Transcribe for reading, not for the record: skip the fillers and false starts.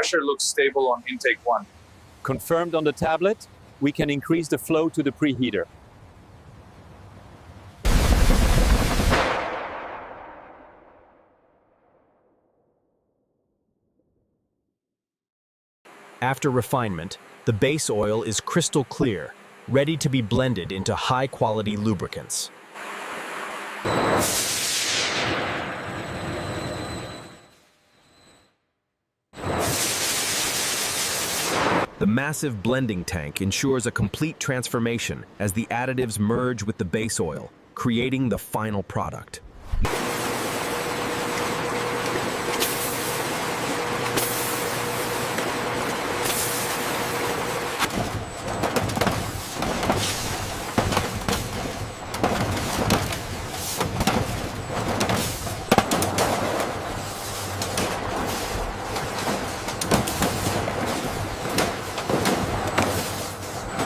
pressure looks stable on intake 1. Confirmed on the tablet, we can increase the flow to the preheater. After refinement, the base oil is crystal clear, ready to be blended into high-quality lubricants. The massive blending tank ensures a complete transformation as the additives merge with the base oil, creating the final product.